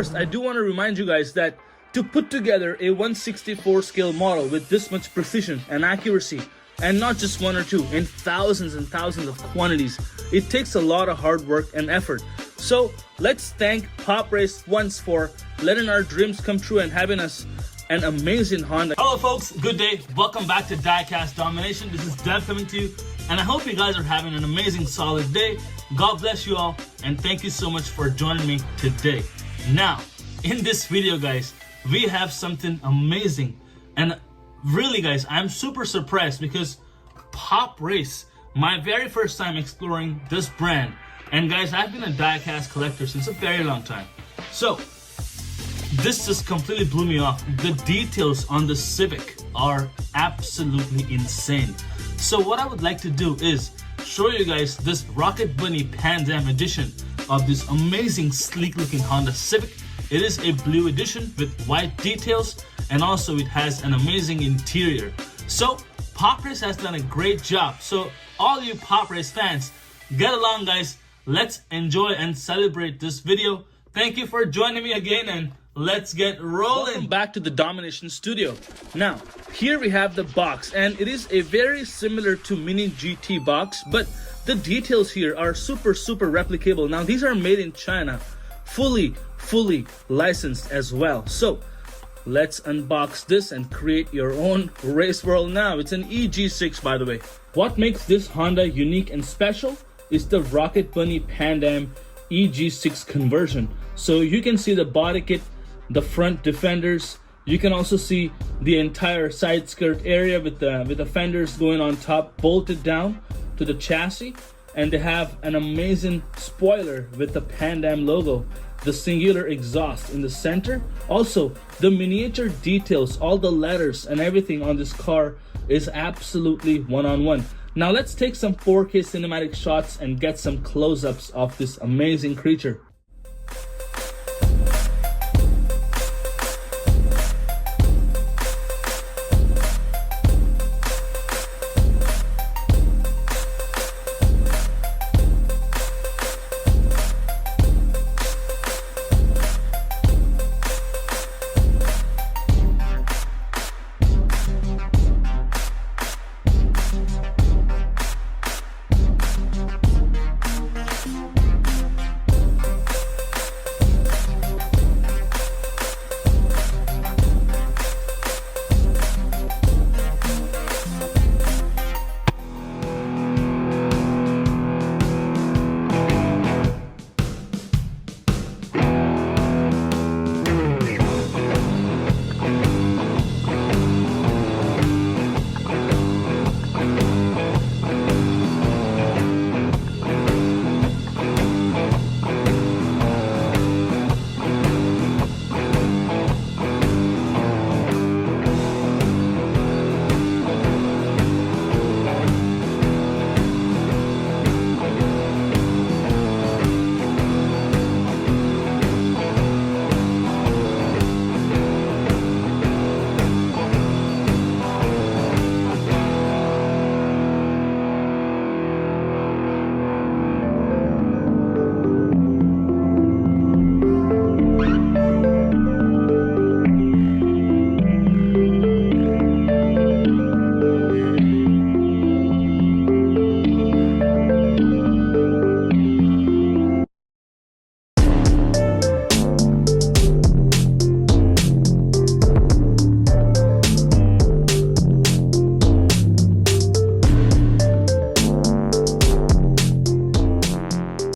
first, I do want to remind you guys that to put together a 1/64 scale model with this much precision and accuracy, and not just one or two, in thousands and thousands of quantities, it takes a lot of hard work and effort. So let's thank Pop Race once for letting our dreams come true and having us an amazing Honda. Hello folks, good day. Welcome back to Diecast Domination. This is Dev coming to you, and I hope you guys are having an amazing solid day. God bless you all, and thank you so much for joining me today. Now, in this video guys, we have something amazing, and really guys, I'm super surprised because Pop Race, my very first time exploring this brand, and guys, I've been a diecast collector since a very long time. So this just completely blew me off. The details on the CIVIC are absolutely insane. So what I would like to do is show you guys this Rocket Bunny PANDEM edition of this amazing sleek looking Honda Civic. It is a blue edition with white details, and also it has an amazing interior. So Pop Race has done a great job. So all you Pop Race fans, get along guys. Let's enjoy and celebrate this video. Thank you for joining me again, and let's get rolling. Welcome back to the Domination Studio. Now, here we have the box, and it is a very similar to Mini GT box, but the details here are super replicable. Now, these are made in China, fully licensed as well. So let's unbox this and create your own race world now. It's an EG6, by the way. What makes this Honda unique and special is the Rocket Bunny PANDEM EG6 conversion. So you can see the body kit, the front defenders. You can also see the entire side skirt area with the fenders going on top, bolted down to the chassis, and they have an amazing spoiler with the PANDEM logo, the singular exhaust in the center. Also, the miniature details, all the letters and everything on this car is absolutely one-on-one. Now let's take some 4K cinematic shots and get some close-ups of this amazing creature.